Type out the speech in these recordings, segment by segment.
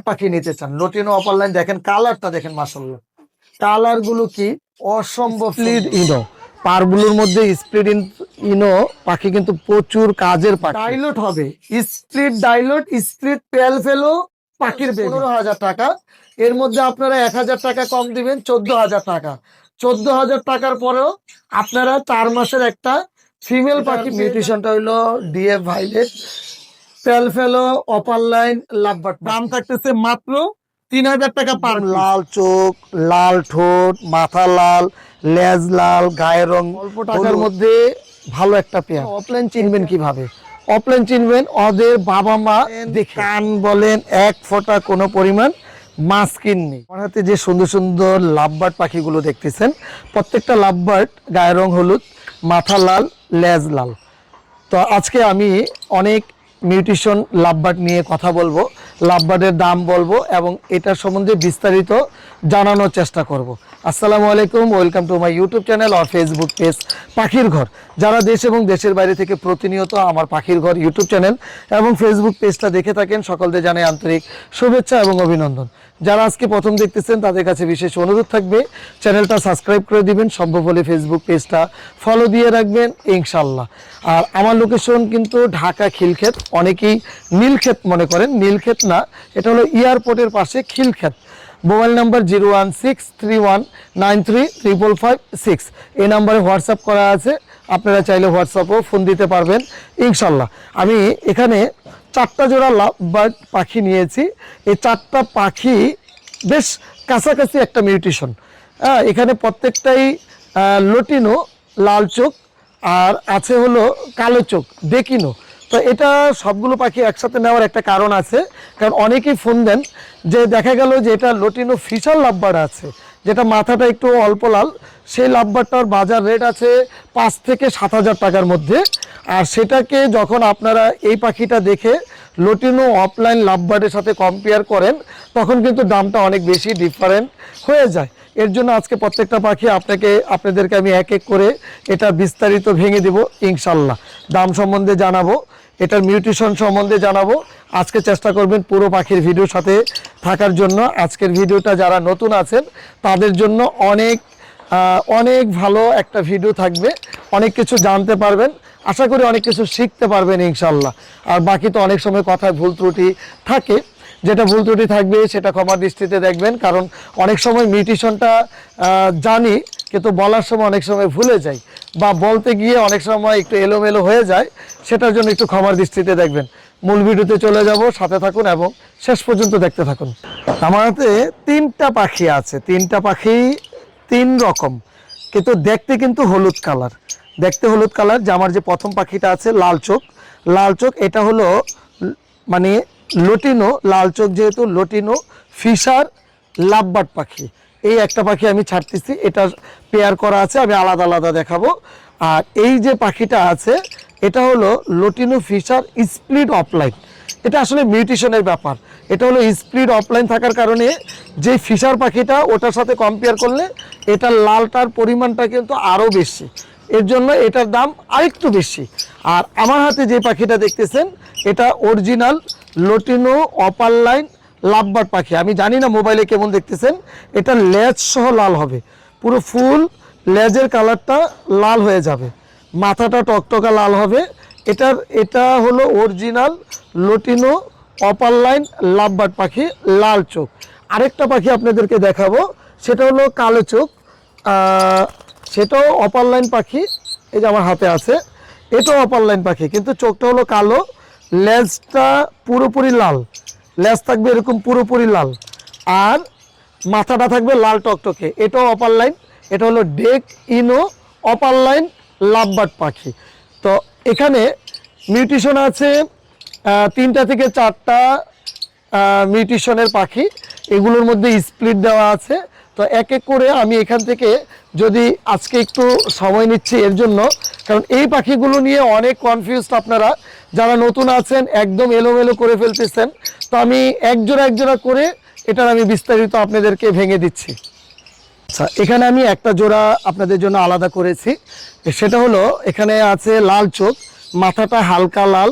পাখি নিতে চান, লটিনো অপার লাইন দেখেন, কালারটা দেখেন, মাশাআল্লাহ কালার গুলো কি অসম্ভব। স্প্লিট ইনো, পারগুলোর মধ্যে স্প্লিট ইনো পাখি কিন্তু প্রচুর কাজের পাখি। ডাইলট হবে, স্প্লিট ডাইলট, স্প্লিট পেল ফেলো পাখির 15,000 টাকা। এর মধ্যে আপনারা 1,000 টাকা কম দিবেন, 14,000 টাকা। 14,000 টাকার পরেও আপনারা 4 মাসের একটা ফিমেল পাখি। মিউটেশনটা হইলো ডিএফ ভাইলেট, পেল ফেলো অপার লাইন লাভবার্ড। দাম থাকতেছে মাত্র 3,000 টাকা পার। লাল চোখ, লাল ঠোঁট, মাথা লাল, লেজ লাল, গায়ের রং, অল্প টাকার মধ্যে ভালো একটা পেয়ার। অফলাইন চিনবেন কিভাবে? অফলাইন চিনবেন ওদের বাবা মা দেখে। কান বলেন এক ফোঁটা কোনো পরিমাণ মাস্কিন নেই। আমার হাতে যে সুন্দর সুন্দর লাভবার্ড পাখিগুলো দেখতেছেন, প্রত্যেকটা লাভবার্ড গায়ের রং হলুদ, মাথা লাল, লেজ লাল। তো আজকে আমি অনেক মিউটেশন লাভবার্ড নিয়ে কথা বলবো, লাভবার্ডের দাম বলবো এবং এটার সম্বন্ধে বিস্তারিত জানানোর চেষ্টা করব। আসসালামু আলাইকুম, welcome to my YouTube channel আর ফেসবুক পেজ পাখির ঘর। যারা দেশ এবং দেশের বাইরে থেকে প্রতিনিয়ত আমার পাখির ঘর ইউটিউব চ্যানেল এবং ফেসবুক পেজটা দেখে থাকেন, সকলদের জানাই আন্তরিক শুভেচ্ছা এবং অভিনন্দন। যারা আজকে প্রথম দেখতেছেন তাদের কাছে বিশেষ অনুরোধ থাকবে, চ্যানেলটা সাবস্ক্রাইব করে দিবেন, সম্ভব হলে ফেসবুক পেজটা ফলো দিয়ে রাখবেন ইনশাল্লাহ। আর আমার লোকেশন কিন্তু ঢাকা খিলক্ষেত, অনেকেই নীলক্ষেত মনে করেন, নীলক্ষেত না, এটা হলো এয়ারপোর্টের পাশে খিলক্ষেত। মোবাইল নাম্বার 01631933556, এই নাম্বারে হোয়াটসঅ্যাপ করা আছে, আপনারা চাইলে হোয়াটসঅ্যাপেও ফোন দিতে পারবেন ইনশাল্লাহ। আমি এখানে 4টা জোড়া লাভবার্ড পাখি নিয়েছি। এই 4টা পাখি বেশ কাছাকাছি একটা মিউটেশন। এখানে প্রত্যেকটাই লটিনো লাল চোখ আর আছে হলো কালো চোখ দেকিনো। তো এটা সবগুলো পাখি একসাথে নেওয়ার একটা কারণ আছে, কারণ অনেকেই ফোন দেন যে দেখা গেল যে এটা লটিনো ফিশার লাভবার্ড আছে, যেটা মাথাটা একটু অল্প লাল, সেই লাভবার্ডটার বাজার রেট আছে 5 থেকে 7,000 টাকার মধ্যে। আর সেটাকে যখন আপনারা এই পাখিটা দেখে লটিনো অফলাইন লাভবার্ডের সাথে কম্পেয়ার করেন, তখন কিন্তু দামটা অনেক বেশি ডিফারেন্ট হয়ে যায়। এর জন্য আজকে প্রত্যেকটা পাখি আপনাদেরকে আমি এক এক করে এটা বিস্তারিত ভেঙে দেব ইনশাল্লাহ। দাম সম্বন্ধে জানাবো, এটার মিউটেশন সম্বন্ধে জানাবো। আজকে চেষ্টা করবেন পুরো পাখির ভিডিওর সাথে থাকার জন্য। আজকের ভিডিওটা যারা নতুন আছেন তাদের জন্য অনেক ভালো একটা ভিডিও থাকবে, অনেক কিছু জানতে পারবেন, আশা করি অনেক কিছু শিখতে পারবেন ইনশাল্লাহ। আর বাকি তো অনেক সময় কথায় ভুল ত্রুটি থাকে, যেটা ভুল ত্রুটি থাকবে সেটা ক্ষমার দৃষ্টিতে দেখবেন, কারণ অনেক সময় মিউটেশনটা জানি কিন্তু বলার সময় অনেক সময় ভুলে যাই, বা বলতে গিয়ে অনেক সময় একটু এলোমেলো হয়ে যায়, সেটার জন্য একটু ক্ষমার দৃষ্টিতে দেখবেন। মূল ভিডিওতে চলে যাব, সাথে থাকুন এবং শেষ পর্যন্ত দেখতে থাকুন। আমার হাতে 3টা পাখি আছে, 3টা পাখি 3 রকম, কিন্তু দেখতে কিন্তু হলুদ কালার, দেখতে হলুদ কালার। যে আমার যে প্রথম পাখিটা আছে লাল চোখ, লাল চোখ এটা হলো মানে লটিনো লাল চোখ, যেহেতু লটিনো ফিশার লাভবার্ড পাখি। এই একটা পাখি আমি ছাড়তেছি, এটা পেয়ার করা আছে, আমি আলাদা আলাদা দেখাবো। আর এই যে পাখিটা আছে এটা হলো লটিনো ফিশার স্প্লিট অফলাইন। এটা আসলে মিউটেশনের ব্যাপার, এটা হলো স্প্লিট অফলাইন থাকার কারণে যে ফিশার পাখিটা ওটার সাথে কম্পেয়ার করলে এটা লালটার পরিমাণটা কিন্তু আরও বেশি, এর জন্য এটার দাম আরেকটু বেশি। আর আমার হাতে যে পাখিটা দেখতেছেন এটা অরিজিনাল লটিনো অপার লাইন লাভবার্ড পাখি। আমি জানি না মোবাইলে কেমন দেখতেছেন, এটা লেজ সহ লাল হবে, পুরো ফুল লেজের কালারটা লাল হয়ে যাবে, মাথাটা টকটকা লাল হবে। এটা হলো অরিজিনাল লটিনো অপার লাইন লাভবার্ড পাখি, লাল চোখ। আরেকটা পাখি আপনাদেরকে দেখাবো, সেটা হলো কালো চোখ, সেটাও অপার লাইন পাখি, এই যে আমার হাতে আছে, এটাও অপার লাইন পাখি, কিন্তু চোখটা হলো কালো, লেজটা পুরোপুরি লাল, লেজ থাকবে এরকম পুরোপুরি লাল, আর মাথাটা থাকবে লাল টকটকে। এটাও অপার লাইন, এটা হলো ডেক ইনো অপার লাইন লাভবার্ড পাখি। তো এখানে মিউটেশন আছে 3টা থেকে 4টা মিউটেশনের পাখি, এগুলোর মধ্যে স্প্লিট দেওয়া আছে। তো এক এক করে আমি এখান থেকে যদি আজকে একটু সময় নিচ্ছি এর জন্য, কারণ এই পাখিগুলো নিয়ে অনেক কনফিউজড আপনারা যারা নতুন আছেন, একদম এলোমেলো করে ফেলতেছেন। তো আমি একজোড়া করে এটার আমি বিস্তারিত আপনাদেরকে ভেঙে দিচ্ছি। আচ্ছা, এখানে আমি একটা জোড়া আপনাদের জন্য আলাদা করেছি, সেটা হলো এখানে আছে লাল চোখ, মাথাটা হালকা লাল,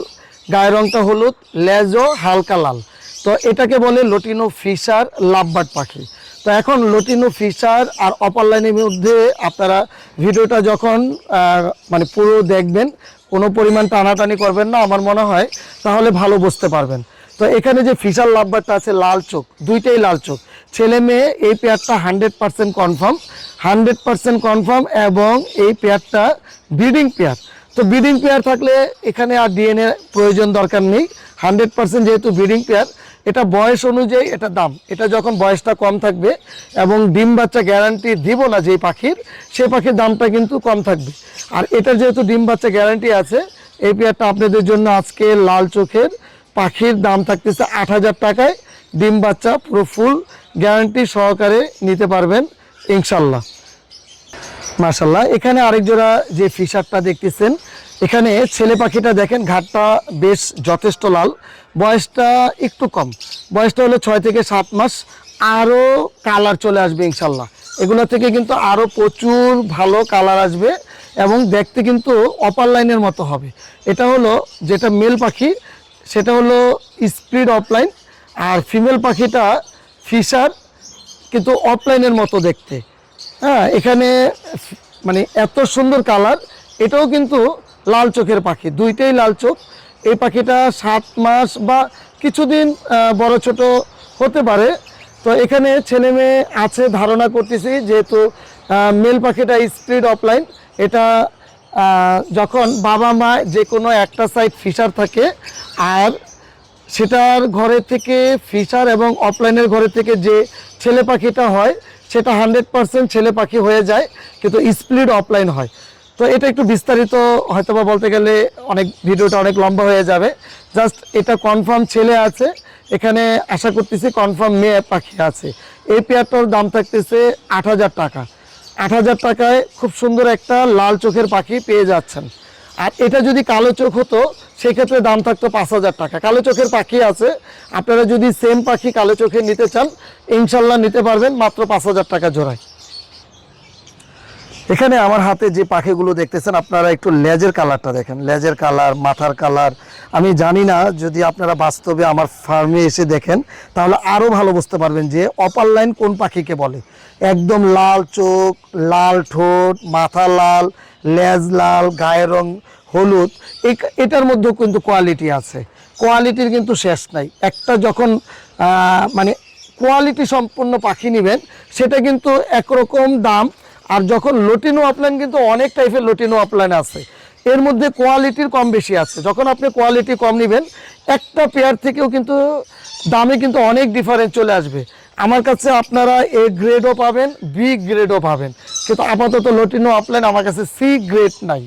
গায়ের রংটা হলুদ, লেজও হালকা লাল। তো তো এটাকে বলে লটিনো ফিশার লাভবার্ড পাখি। তো এখন লটিনো ফিশার আর অপার লাইনের মধ্যে আপনারা ভিডিওটা যখন মানে পুরো দেখবেন, কোনো পরিমাণ টানাটানি করবেন না আমার মনে হয়, তাহলে ভালো বুঝতে পারবেন। তো এখানে যে ফিশার লাভবার্ডটা আছে লাল চোখ, দুইটাই লাল চোখ, ছেলে মেয়ে। এই পেয়ারটা 100% কনফার্ম, 100% কনফার্ম, এবং এই পেয়ারটা ব্রিডিং পেয়ার। তো ব্রিডিং পেয়ার থাকলে এখানে আর ডিএনএ প্রয়োজন দরকার নেই, 100% যেহেতু ব্রিডিং পেয়ার। এটা বয়স অনুযায়ী এটা দাম, এটা যখন বয়সটা কম থাকবে এবং ডিম বাচ্চা গ্যারান্টি দিব না যেই পাখির, সেই পাখির দামটা কিন্তু কম থাকবে। আর এটার যেহেতু ডিম বাচ্চা গ্যারান্টি আছে, এই পেয়ারটা আপনাদের জন্য আজকে লাল চোখের পাখির দাম থাকতেছে 8,000 টাকায়। ডিম বাচ্চা পুরো ফুল গ্যারান্টি সহকারে নিতে পারবেন ইনশাল্লাহ। মাশাল্লাহ, এখানে আরেক জোড়া যে ফিশারটা দেখতেছেন, এখানে ছেলে পাখিটা দেখেন ঘাটটা বেশ যথেষ্ট লাল, বয়সটা একটু কম, বয়সটা হলো 6 থেকে 7 মাস। আরও কালার চলে আসবে ইনশাল্লাহ, এগুলো থেকে কিন্তু আরও প্রচুর ভালো কালার আসবে এবং দেখতে কিন্তু অপার লাইনের মতো হবে। এটা হলো যেটা মেল পাখি, সেটা হলো স্পিড অফলাইন, আর ফিমেল পাখিটা ফিশার কিন্তু অফলাইনের মতো দেখতে। হ্যাঁ, এখানে মানে এত সুন্দর কালার। এটাও কিন্তু লাল চোখের পাখি, দুইটাই লাল চোখ। এই পাখিটা 7 মাস বা কিছুদিন বড় ছোট হতে পারে। তো এখানে ছেলে মেয়ে আছে ধারণা করতেছি, যেহেতু মেল পাখিটা স্পিড অফলাইন। এটা যখন বাবা মা যে কোনো একটা সাইড ফিশার থাকে, আর সেটার ঘরে থেকে ফিশার এবং অফলাইনের ঘরে থেকে যে ছেলে পাখিটা হয়, সেটা 100% ছেলে পাখি হয়ে যায়, কিন্তু স্প্লিট অফলাইন হয়। তো এটা একটু বিস্তারিত হয়তোবা বলতে গেলে অনেক ভিডিওটা অনেক লম্বা হয়ে যাবে। জাস্ট এটা কনফার্ম ছেলে আছে, এখানে আশা করতেছি কনফার্ম মেয়ে পাখি আছে। এই পেয়ারটার দাম থাকতেছে 8,000 টাকা। 8,000 টাকায় খুব সুন্দর একটা লাল চোখের পাখি পেয়ে যাচ্ছেন। আর এটা যদি কালো চোখ হতো, সেক্ষেত্রে দাম থাকতো 5,000 টাকা। কালো চোখের পাখি আছে, আপনারা যদি সেম পাখি কালো চোখের নিতে চান ইনশাল্লাহ নিতে পারবেন মাত্র 5,000 টাকা জোড়ায়। এখানে আমার হাতে যে পাখিগুলো দেখতেছেন, আপনারা একটু লেজের কালারটা দেখেন, লেজের কালার, মাথার কালার। আমি জানি না, যদি আপনারা বাস্তবে আমার ফার্মে এসে দেখেন তাহলে আরও ভালো বুঝতে পারবেন যে অপার লাইন কোন পাখিকে বলে। একদম লাল চোখ, লাল ঠোঁট, মাথা লাল, লেজ লাল, গায়ের রং হলুদ। এটার মধ্যেও কিন্তু কোয়ালিটি আছে, কোয়ালিটির কিন্তু শেষ নাই। একটা যখন মানে কোয়ালিটি সম্পন্ন পাখি নেবেন, সেটা কিন্তু একরকম দাম। আর যখন লটিনো অফলাইন, কিন্তু অনেক টাইপের লটিনো অফলাইন আছে, এর মধ্যে কোয়ালিটির কম বেশি আছে। যখন আপনি কোয়ালিটি কম নেবেন, একটা পেয়ার থেকেও কিন্তু দামে কিন্তু অনেক ডিফারেন্স চলে আসবে। আমার কাছে আপনারা এ গ্রেডও পাবেন, বি গ্রেডও পাবেন, কিন্তু আপাতত লটিনো অফলাইন আমার কাছে সি গ্রেড নাই।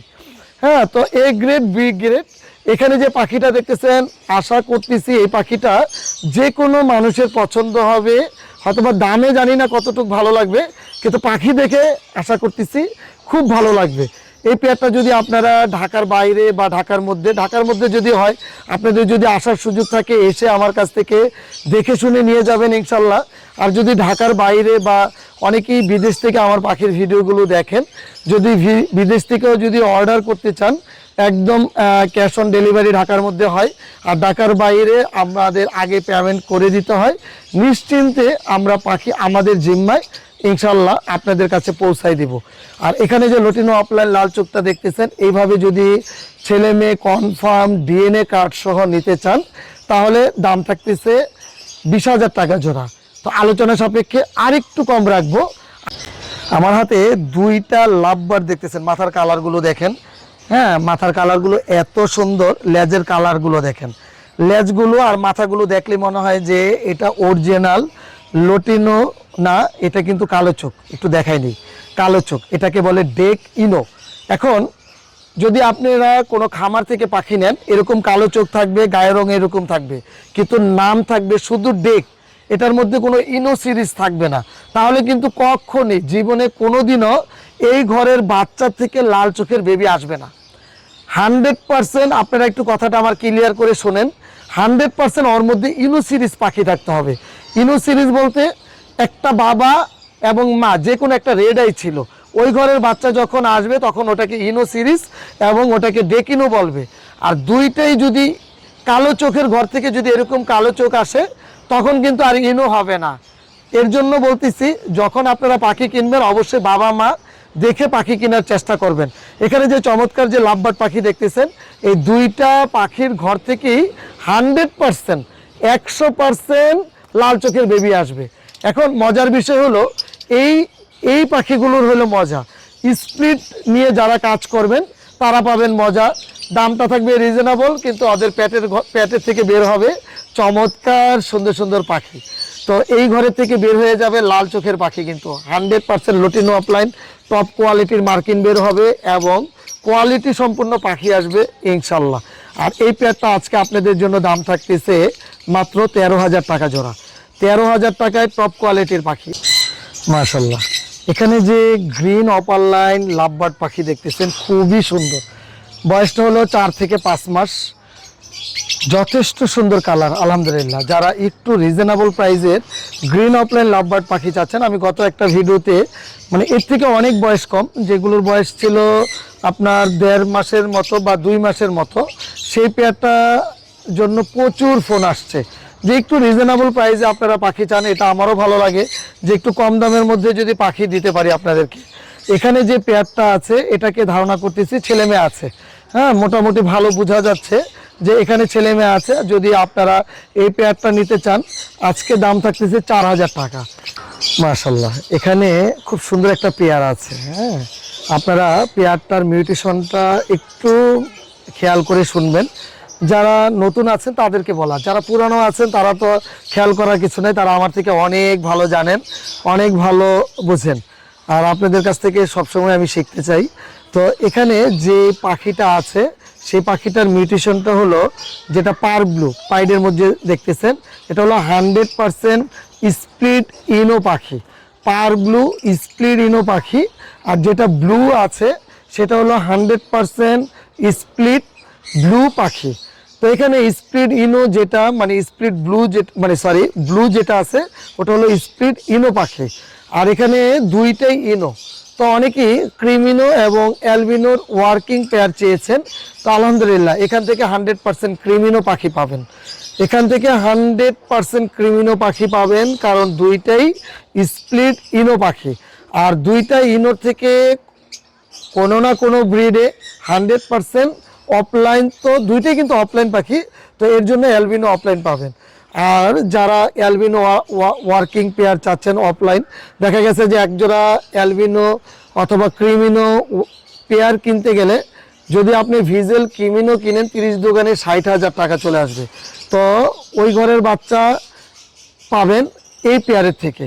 হ্যাঁ, তো এ গ্রেড, বি গ্রেড। এখানে যে পাখিটা দেখতেছেন, আশা করতেছি এই পাখিটা যে কোনো মানুষের পছন্দ হবে। হয়তোবা দামে জানি না কতটুকু ভালো লাগবে, কিন্তু পাখি দেখে আশা করতেছি খুব ভালো লাগবে। এই পেয়ারটা যদি আপনারা ঢাকার বাইরে বা ঢাকার মধ্যে যদি হয়, আপনাদের যদি আসার সুযোগ থাকে, এসে আমার কাছ থেকে দেখে শুনে নিয়ে যাবেন ইনশাল্লাহ। আর যদি ঢাকার বাইরে বা অনেকেই বিদেশ থেকে আমার পাখির ভিডিওগুলো দেখেন, যদি বিদেশ থেকেও যদি অর্ডার করতে চান, একদম ক্যাশ অন ডেলিভারি ঢাকার মধ্যে হয়। আর ঢাকার বাইরে আমাদের আগে পেমেন্ট করে দিতে হয়। নিশ্চিন্তে আমরা পাখি আমাদের জিম্মায় ইনশাল্লাহ আপনাদের কাছে পৌঁছাই দিব। আর এখানে যে লটিনো অফলাইন লাল চোখটা দেখতেছেন, এইভাবে যদি ছেলে মেয়ে কনফার্ম ডিএনএ কার্ড সহ নিতে চান, তাহলে দাম থাকতেছে 20,000 টাকা জোড়া। তো আলোচনা সাপেক্ষে আরেকটু কম রাখবো। আমার হাতে দুইটা লাভবার্ড দেখতেছেন, মাথার কালারগুলো দেখেন। হ্যাঁ, মাথার কালারগুলো এত সুন্দর, লেজের কালারগুলো দেখেন। লেজগুলো আর মাথাগুলো দেখলে মনে হয় যে এটা অরিজিনাল লটিনো না, এটা কিন্তু কালো চোখ। একটু দেখাই নেই, কালো চোখ, এটাকে বলে ডেক ইনো। এখন যদি আপনারা কোনো খামার থেকে পাখি নেন, এরকম কালো চোখ থাকবে, গায়ের রঙ এরকম থাকবে, কিন্তু নাম থাকবে শুধু ডেক, এটার মধ্যে কোনো ইনো সিরিজ থাকবে না, তাহলে কিন্তু কখনই জীবনে কোনোদিনও এই ঘরের বাচ্চার থেকে লাল চোখের বেবি আসবে না। 100% আপনারা একটু কথাটা আমার ক্লিয়ার করে শোনেন, 100% ওর মধ্যে ইনো সিরিজ পাখি থাকতে হবে। ইনো সিরিজ বলতে একটা বাবা এবং মা যে কোনো একটা রেড আই ছিল, ওই ঘরের বাচ্চা যখন আসবে তখন ওটাকে ইনো সিরিজ এবং ওটাকে ডেকিনো বলবে। আর দুইটাই যদি কালো চোখের ঘর থেকে যদি এরকম কালো চোখ আসে, তখন কিন্তু আর ইনো হবে না। এর জন্য বলতেছি, যখন আপনারা পাখি কিনবেন অবশ্যই বাবা মা দেখে পাখি কেনার চেষ্টা করবেন। এখানে যে চমৎকার যে লাভবার্ড পাখি দেখতেছেন, এই দুইটা পাখির ঘর থেকেই 100% 100% লাল চোখের বেবি আসবে। এখন মজার বিষয় হলো এই পাখিগুলোর হলো মজা, স্প্লিট নিয়ে যারা কাজ করবেন তারা পাবেন মজা। দামটা থাকবে রিজনেবল, কিন্তু ওদের পেটের থেকে বের হবে চমৎকার সুন্দর সুন্দর পাখি। তো এই ঘরের থেকে বের হয়ে যাবে লাল চোখের পাখি, কিন্তু 100% লুটিনো অফলাইন টপ কোয়ালিটির মার্কিন বের হবে এবং কোয়ালিটি সম্পূর্ণ পাখি আসবে ইনশাল্লাহ। আর এই পেয়ারটা আজকে আপনাদের জন্য দাম থাকতেছে মাত্র 13,000 টাকা জোড়া। 13,000 টাকায় টপ কোয়ালিটির পাখি মাশাল্লাহ। এখানে যে গ্রিন অপার লাইন লাভবার্ড পাখি দেখতেছেন খুবই সুন্দর, বয়সটা হলো 4 থেকে 5 মাস, যথেষ্ট সুন্দর কালার আলহামদুলিল্লাহ। যারা একটু রিজনেবল প্রাইসের গ্রিন অফলাইন লাভবার্ড পাখি চাচ্ছেন, আমি গত একটা ভিডিওতে মানে এর থেকে অনেক বয়স কম, যেগুলোর বয়স ছিল আপনার 1.5 মাসের মতো বা 2 মাসের মতো, সেই পেয়ারটা জন্য প্রচুর ফোন আসছে যে একটু রিজনেবল প্রাইসে আপনারা পাখি চান। এটা আমারও ভালো লাগে যে একটু কম দামের মধ্যে যদি পাখি দিতে পারি আপনাদেরকে। এখানে যে পেয়ারটা আছে এটাকে ধারণা করতেছি ছেলে মেয়ে আছে, হ্যাঁ মোটামুটি ভালো বোঝা যাচ্ছে যে এখানে ছেলে মেয়ে আছে। যদি আপনারা এই পেয়ারটা নিতে চান আজকে দাম থাকতেছে 4,000 টাকা। মাশাল্লাহ, এখানে খুব সুন্দর একটা পেয়ার আছে। হ্যাঁ, আপনারা পেয়ারটার মিউটেশনটা একটু খেয়াল করে শুনবেন। যারা নতুন আছেন তাদেরকে বলা, যারা পুরানো আছেন তারা তো খেয়াল করার কিছু নেই, তারা আমার থেকে অনেক ভালো জানেন, অনেক ভালো বোঝেন। আর আপনাদের কাছ থেকে সবসময় আমি শিখতে চাই। তো এখানে যে পাখিটা আছে সেই পাখিটার মিউটেশনটা হলো যেটা পার ব্লু পাইডের মধ্যে দেখতেছেন, এটা হলো 100% স্প্লিট ইনো পাখি, পার ব্লু স্প্লিট ইনো পাখি। আর যেটা ব্লু আছে সেটা হলো 100% স্প্লিট ব্লু পাখি। তো এখানে স্প্লিট ইনো যেটা মানে স্প্লিট ব্লু যেটা মানে সরি ব্লু যেটা আছে ওটা হলো স্প্লিট ইনো পাখি। আর এখানে দুইটাই ইনো। তো অনেকেই ক্রিমিনো এবং অ্যালবিনোর ওয়ার্কিং পেয়ার চেয়েছেন, তো আলহামদুলিল্লাহ এখান থেকে 100% ক্রিমিনো পাখি পাবেন। এখান থেকে 100% ক্রিমিনো পাখি পাবেন, কারণ দুইটাই স্প্লিট ইনো পাখি। আর দুইটাই ইনোর থেকে কোনো না কোনো ব্রিডে 100% অফলাইন, তো দুইটাই কিন্তু অফলাইন পাখি, তো এর জন্য অ্যালবিনো অফলাইন পাবেন। আর যারা অ্যালবিনো ওয়ার্কিং পেয়ার চাচ্ছেন অফলাইন, দেখা গেছে যে একজোড়া অ্যালবিনো অথবা ক্রিমিনো পেয়ার কিনতে গেলে যদি আপনি ভিজেল ক্রিমিনো কিনেন 30 দোকানে 60,000 টাকা চলে আসবে। তো ওই ঘরের বাচ্চা পাবেন এই পেয়ারের থেকে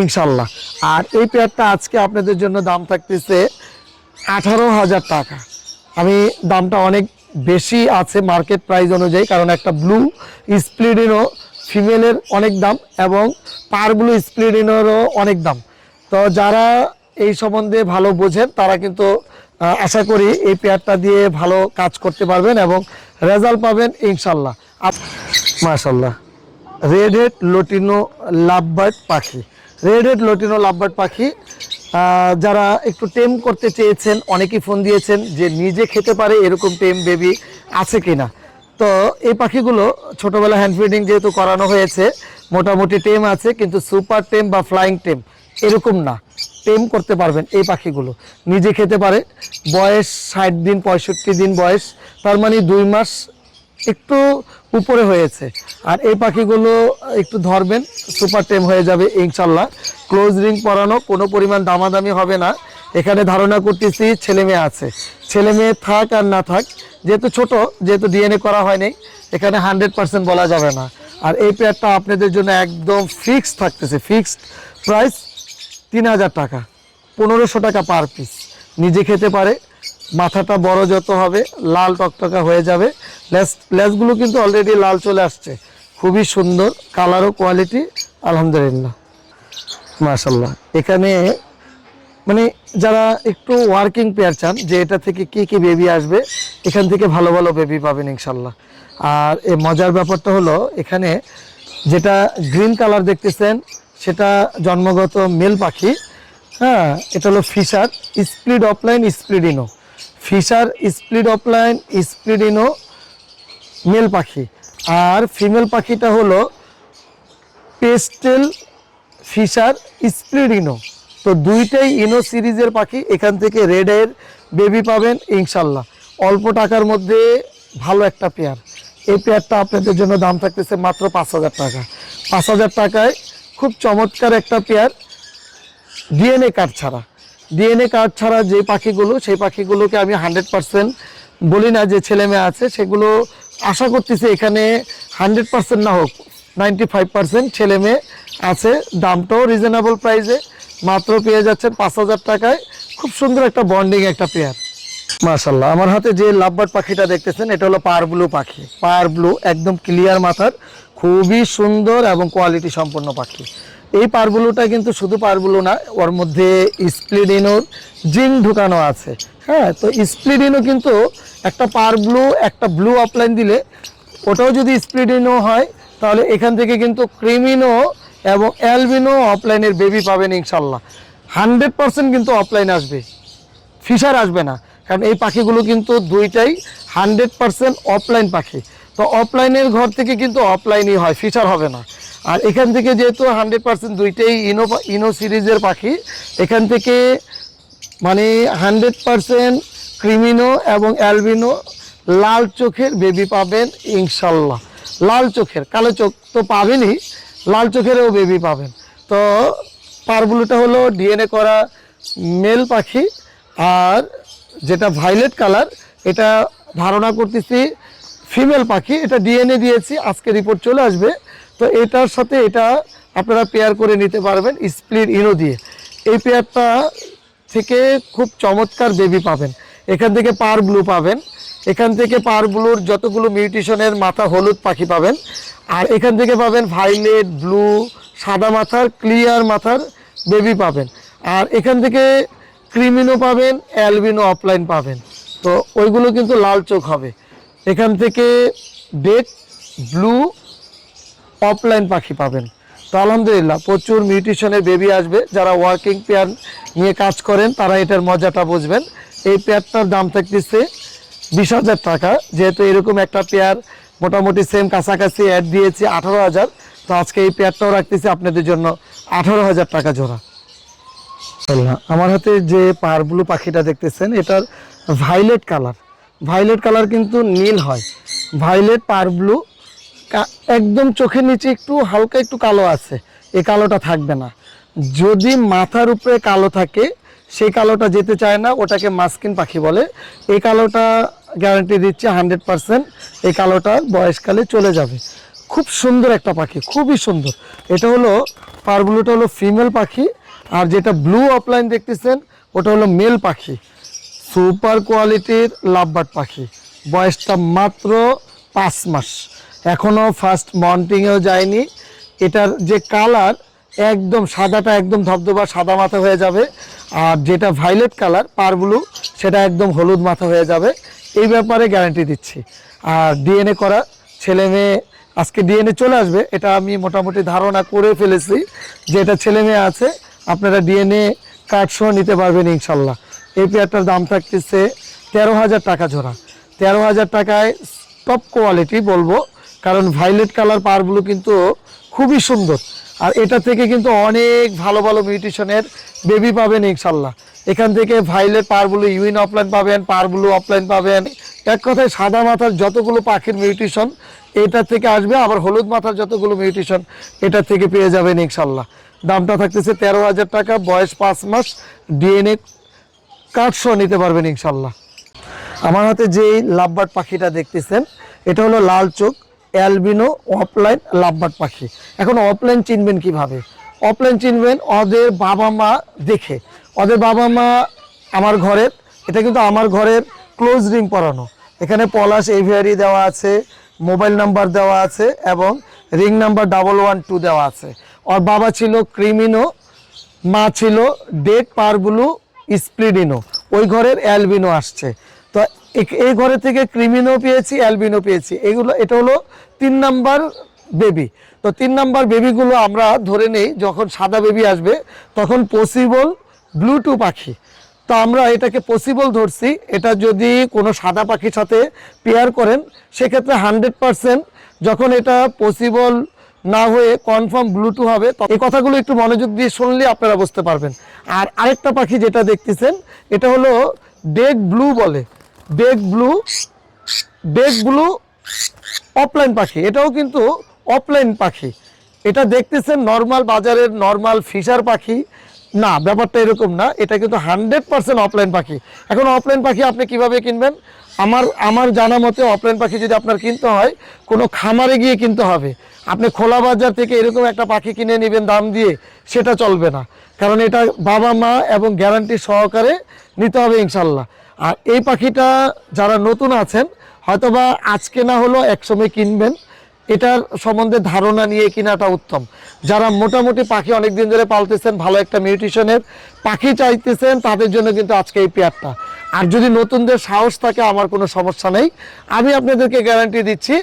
ইনশাল্লাহ। আর এই পেয়ারটা আজকে আপনাদের জন্য দাম থাকতেছে 18,000 টাকা। আমি দামটা অনেক বেশি আছে মার্কেট প্রাইস অনুযায়ী, কারণ একটা ব্লু স্প্লিডিনো ফিমেলের অনেক দাম এবং পার ব্লু স্প্লিডিনোরও অনেক দাম। তো যারা এই সম্বন্ধে ভালো বোঝেন তারা কিন্তু আশা করি এই পেয়ারটা দিয়ে ভালো কাজ করতে পারবেন এবং রেজাল্ট পাবেন ইনশাল্লাহ। মাশাল্লাহ, রেড হেড লটিনো লাভবার্ড পাখি, রেড হেড লটিনো লাভবার্ড পাখি যারা একটু টেম করতে চেয়েছেন, অনেকেই ফোন দিয়েছেন যে নিজে খেতে পারে এরকম টেম বেবি আছে কিনা। তো এই পাখিগুলো ছোটোবেলা হ্যান্ড ফিডিং যেহেতু করানো হয়েছে, মোটামুটি টেম আছে, কিন্তু সুপার টেম বা ফ্লাইং টেম এরকম না। টেম করতে পারবেন এই পাখিগুলো, নিজে খেতে পারে। বয়স 60 দিন 65 দিন বয়স, তার মানে 2 মাস একটু উপরে হয়েছে। আর এই পাখিগুলো একটু ধরবেন, সুপার টেম হয়ে যাবে ইনশাল্লাহ। ক্লোজ রিং পরানো, কোনো পরিমাণ দামাদামি হবে না। এখানে ধারণা করতেছি ছেলে মেয়ে আছে, ছেলে মেয়ে থাক আর না থাক, যেহেতু ছোট, যেহেতু ডিএনএ করা হয়নি, এখানে 100% বলা যাবে না। আর এই পেয়ারটা আপনাদের জন্য একদম ফিক্সড থাকতেছে, ফিক্সড প্রাইস 3,000 টাকা, 1500 টাকা পার পিস। নিজে খেতে পারে, মাথাটা বড় যত হবে লাল টকটকা হয়ে যাবে। লেসগুলো কিন্তু অলরেডি লাল চলে আসছে, খুবই সুন্দর কালারও কোয়ালিটি আলহামদুলিল্লাহ মাশাল্লাহ। এখানে মানে যারা একটু ওয়ার্কিং পেয়ার চান যে এটা থেকে কি কি বেবি আসবে, এখান থেকে ভালো ভালো বেবি পাবেন ইনশাল্লাহ। আর এই মজার ব্যাপারটা হলো এখানে যেটা গ্রিন কালার দেখতেছেন সেটা জন্মগত মেল পাখি। হ্যাঁ, এটা হলো ফিশার স্প্লিট অফলাইন স্প্লিডিনো, ফিশার স্প্লিট অফলাইন স্প্লিডিনো মেল পাখি। আর ফিমেল পাখিটা হলো পেস্টেল ফিশার স্প্লিট ইনো, তো দুইটাই ইনো সিরিজের পাখি। এখান থেকে রেড এর বেবি পাবেন ইনশাল্লাহ। অল্প টাকার মধ্যে ভালো একটা পেয়ার। এই পেয়ারটা আপনাদের জন্য দাম থাকতেছে মাত্র 5,000 টাকা। 5,000 টাকায় খুব চমৎকার একটা পেয়ার, ডিএনএ কার্ড ছাড়া। ডিএনএ কার্ড ছাড়া যে পাখিগুলো, সেই পাখিগুলোকে আমি 100% বলি না যে ছেলে মেয়ে আছে, সেগুলো আশা করতেছি এখানে 100% না হোক 95% ছেলে মেয়ে আছে। দামটাও রিজনেবল প্রাইসে, মাত্র পেয়ে যাচ্ছেন 5,000 টাকায়। খুব সুন্দর একটা বন্ডিং একটা পেয়ার। মাশাআল্লাহ, আমার হাতে যে লাভবার্ড পাখিটা দেখতেছেন এটা হলো পার ব্লু পাখি। পার ব্লু একদম ক্লিয়ার মাথার, খুবই সুন্দর এবং কোয়ালিটি সম্পন্ন পাখি। এই পার ব্লুটা কিন্তু শুধু পার ব্লু না, ওর মধ্যে স্প্লিডিনোর জিন ঢুকানো আছে। হ্যাঁ, তো স্প্লিডিনো কিন্তু একটা পার ব্লু একটা ব্লু অফলাইন দিলে, ওটাও যদি স্প্লিডিনো হয় তাহলে এখান থেকে কিন্তু ক্রিমিনো এবং অ্যালবিনো অফলাইনের বেবি পাবেন ইনশাল্লাহ। 100% কিন্তু অফলাইন আসবে, ফিশার আসবে না, কারণ এই পাখিগুলো কিন্তু দুইটাই 100% অফলাইন পাখি। তো অফলাইনের ঘর থেকে কিন্তু অফলাইনই হয়, ফিশার হবে না। আর এখান থেকে যেহেতু 100% দুইটাই ইনো সিরিজের পাখি, এখান থেকে মানে 100% ক্রিমিনো এবং অ্যালবিনো লাল চোখের বেবি পাবেন ইনশাল্লাহ। লাল চোখের, কালো চোখ তো পাবেনই, লাল চোখেরও বেবি পাবেন। তো পারবুলুটা হলো ডিএনএ করা মেল পাখি, আর যেটা ভায়োলেট কালার এটা ধারণা করতেছি ফিমেল পাখি। এটা ডিএনএ দিয়েছি, আজকে রিপোর্ট চলে আসবে। তো এটার সাথে এটা আপনারা পেয়ার করে নিতে পারবেন স্প্লিট ইনো দিয়ে। এই পেয়ারটা থেকে খুব চমৎকার বেবি পাবেন। এখান থেকে পার ব্লু পাবেন, এখান থেকে পার ব্লুর যতগুলো মিউটেশনের মাথা হলুদ পাখি পাবেন, আর এখান থেকে পাবেন ভায়োলেট, ব্লু, সাদা মাথার ক্লিয়ার মাথার বেবি পাবেন। আর এখান থেকে ক্রিমিনো পাবেন, অ্যালবিনো অফলাইন পাবেন। তো ওইগুলো কিন্তু লাল চোখ হবে। এখান থেকে ডেড ব্লু অফলাইন পাখি পাবেন। তো আলহামদুলিল্লাহ প্রচুর মিউটেশনের বেবি আসবে। যারা ওয়ার্কিং পেয়ার নিয়ে কাজ করেন তারা এটার মজাটা বুঝবেন। এই পেয়ারটার দাম থাকতেছে 20,000 টাকা। যেহেতু এরকম একটা পেয়ার মোটামুটি সেম কাছাকাছি অ্যাড দিয়েছি 18,000, তো আজকে এই পেয়ারটাও রাখতেছি আপনাদের জন্য 18,000 টাকা জোড়া। আমার হাতে যে পার ব্লু পাখিটা দেখতেছেন এটার ভায়োলেট কালার, ভায়োলেট কালার কিন্তু নীল হয়। ভায়োলেট পার ব্লু একদম চোখের নিচে একটু হালকা একটু কালো আছে, এই কালোটা থাকবে না। যদি মাথার উপরে কালো থাকে সেই কালোটা যেতে চায় না, ওটাকে মাস্কিন পাখি বলে। এই কালোটা গ্যারান্টি দিচ্ছে 100% এই কালোটা বয়সকালে চলে যাবে। খুব সুন্দর একটা পাখি, খুবই সুন্দর। এটা হলো পার ব্লুটা হলো ফিমেল পাখি, আর যেটা ব্লু অফলাইন দেখতেছেন ওটা হলো মেল পাখি। সুপার কোয়ালিটির লাভবার্ড পাখি, বয়সটা মাত্র 5 মাস, এখনও ফার্স্ট মন্টিংয়েও যায়নি। এটার যে কালার একদম সাদাটা একদম ধবধবা সাদা মাথা হয়ে যাবে, আর যেটা ভায়োলেট কালার পার ব্লু সেটা একদম হলুদ মাথা হয়ে যাবে। এই ব্যাপারে গ্যারান্টি দিচ্ছি। আর ডিএনএ করা ছেলে মেয়ে, আজকে ডিএনএ চলে আসবে, এটা আমি মোটামুটি ধারণা করে ফেলেছি যে এটা ছেলে মেয়ে আছে। আপনারা ডিএনএ কার্ড সহ নিতে পারবেন ইনশাল্লাহ। এই পেয়ারটার দাম থাকতেছে 13,000 টাকা জোড়া। 13,000 টাকায় টপ কোয়ালিটি বলবো, কারণ ভায়োলেট কালার পার ব্লু কিন্তু খুবই সুন্দর। আর এটা থেকে কিন্তু অনেক ভালো ভালো মিউটেশনের বেবি পাবেন ইনশাল্লাহ। এখান থেকে ভায়োলেট পার ব্লু ইউইন অফলাইন পাবেন, পার ব্লু অফলাইন পাবেন। এক কথায় সাদা মাথার যতগুলো পাখির মিউটেশন এটা থেকে আসবে, আবার হলুদ মাথার যতগুলো মিউটেশন এটা থেকে পেয়ে যাবেন ইনশাল্লাহ। দামটা থাকতেছে 13,000 টাকা, বয়স 5 মাস, ডিএনএ কার্ড সহ নিতে পারবেন ইনশাল্লাহ। আমার হাতে যেই লাভবার্ড পাখিটা দেখতেছেন এটা হলো লাল চোখ অ্যালবিনো অফলাইন লাভবার্ড পাখি। এখন অফলাইন চিনবেন কিভাবে? অফলাইন চিনবেন ওদের বাবা মা দেখে। ওদের বাবা মা আমার ঘরের, এটা কিন্তু আমার ঘরের ক্লোজ রিং পরানো, এখানে পলাশ এভিয়ারি দেওয়া আছে, মোবাইল নাম্বার দেওয়া আছে এবং রিং নাম্বার 112 দেওয়া আছে। ওর বাবা ছিল ক্রিমিনো, মা ছিল ডেড পার ব্লু স্প্লিডিনো, ওই ঘরের অ্যালবিনো আসছে। তো এই ঘরে থেকে ক্রিমিনো পেয়েছি, অ্যালবিনো পেয়েছি। এটা হলো 3 নাম্বার বেবি। তো 3 নাম্বার বেবিগুলো আমরা ধরে নেই যখন সাদা বেবি আসবে তখন পসিবল ব্লু পাখি। তো আমরা এটাকে পসিবল ধরছি। এটা যদি কোনো সাদা পাখির সাথে পেয়ার করেন সেক্ষেত্রে 100% যখন এটা পসিবল না হয়ে কনফার্ম ব্লুটুথ হবে। তো এই কথাগুলো একটু মনোযোগ দিয়ে শুনলে আপনারা বুঝতে পারবেন। আর আরেকটা পাখি যেটা দেখতেছেন এটা হলো ডেক ব্লু বলে, dark blue, dark blue opaline পাখি, এটাও কিন্তু অফলাইন পাখি। এটা দেখতেছেন নর্মাল বাজারের নর্মাল ফিশার পাখি না, ব্যাপারটা এরকম না, এটা কিন্তু 100% অফলাইন পাখি। এখন অফলাইন পাখি আপনি কিভাবে কিনবেন? আমার আমার জানা মতে অফলাইন পাখি যদি আপনার কিনতে হয় কোনো খামারে গিয়ে কিনতে হবে। আপনি খোলা বাজার থেকে এরকম একটা পাখি কিনে নেবেন দাম দিয়ে, সেটা চলবে না, কারণ এটা বাবা মা এবং গ্যারান্টি সহকারে নিতে হবে ইনশাল্লাহ। আর এই পাখিটা যারা নতুন আছেন হয়তোবা আজকে না হলেও একসময় কিনবেন, এটার সম্বন্ধে ধারণা নিয়ে কেনাটা উত্তম। যারা মোটামুটি পাখি অনেক দিন ধরে পালতেছেন, ভালো একটা মিউটিশনের পাখি চাইতেছেন, তাদের জন্য কিন্তু আজকে এই পেয়ারটা। আর যদি নতুনদের সাহস থাকে আমার কোনো সমস্যা নেই, আমি আপনাদেরকে গ্যারান্টি দিচ্ছি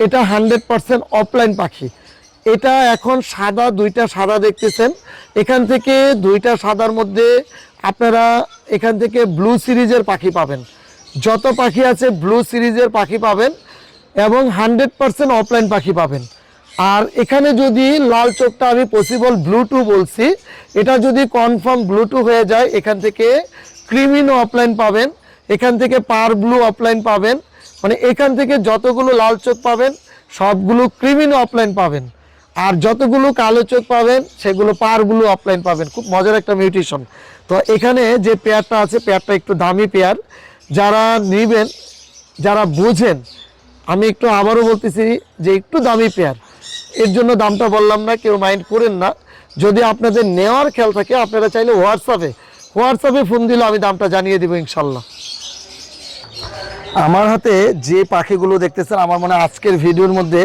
এটা 100% অফলাইন পাখি। এটা এখন সাদা, দুইটা সাদা দেখতেছেন, এখান থেকে দুইটা সাদার মধ্যে আপনারা এখান থেকে ব্লু সিরিজের পাখি পাবেন, যত পাখি আছে ব্লু সিরিজের পাখি পাবেন এবং 100% অফলাইন পাখি পাবেন। আর এখানে যদি লাল চোখটা আমি পসিবল ব্লুটুথ বলছি, এটা যদি কনফার্ম ব্লুটুথ হয়ে যায় এখান থেকে ক্রিমিনো অফলাইন পাবেন, এখান থেকে পার ব্লু অফলাইন পাবেন, মানে এখান থেকে যতগুলো লাল চোখ পাবেন সবগুলো ক্রিমিনো অফলাইন পাবেন, আর যতগুলো কালো চোখ পাবেন সেগুলো পার ব্লু অফলাইন পাবেন। খুব মজার একটা মিউটেশন। তো এখানে যে পেয়ারটা আছে পেয়ারটা একটু দামি পেয়ার, যারা নেবেন যারা বোঝেন, আমি একটু আবারও বলতেছি যে একটু দামি পেয়ার, এর জন্য দামটা বললাম না, কেউ মাইন্ড করেন না। যদি আপনাদের নেওয়ার খেয়াল থাকে আপনারা চাইলে হোয়াটসঅ্যাপে ফোন দিলে আমি দামটা জানিয়ে দেবো ইনশাল্লাহ। আমার হাতে যে পাখিগুলো দেখতেছেন আমার মনে হয় আজকের ভিডিওর মধ্যে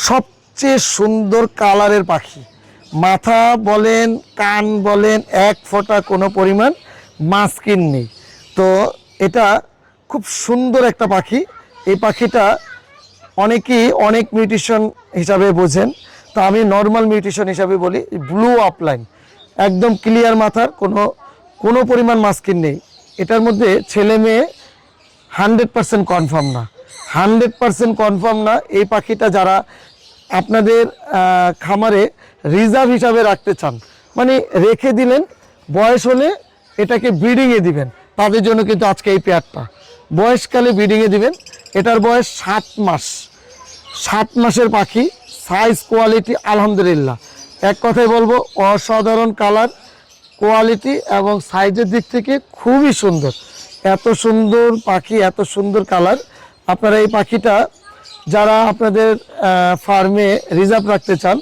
সবচেয়ে সুন্দর কালারের পাখি। মাথা বলেন, কান বলেন, এক ফোঁটা কোনো পরিমাণ মাস্কিন নেই। তো এটা খুব সুন্দর একটা পাখি। এই পাখিটা অনেকেই অনেক মিউটেশন হিসাবে বোঝেন, তো আমি নর্মাল মিউটেশন হিসাবে বলি। ব্লু অফলাইন, একদম ক্লিয়ার মাথার, কোনো কোনো পরিমাণ মাস্কিন নেই। এটার মধ্যে ছেলে মেয়ে 100% কনফার্ম না, 100% কনফার্ম না। এই পাখিটা যারা আপনাদের খামারে রিজার্ভ হিসাবে রাখতে চান, মানে রেখে দিলেন, বয়স হলে এটাকে ব্রিডিংয়ে দিবেন, তাদের জন্য কিন্তু আজকে এই পেয়ারটা। বয়সকালে ব্রিডিংয়ে দিবেন, এটার বয়স 7 মাস, 7 মাসের পাখি, সাইজ কোয়ালিটি আলহামদুলিল্লাহ এক কথায় বলবো অসাধারণ কালার কোয়ালিটি এবং সাইজের দিক থেকে খুবই সুন্দর। এত সুন্দর পাখি, এত সুন্দর কালার, আপনারা এই পাখিটা যারা আপনাদের ফার্মে রিজার্ভ রাখতে চান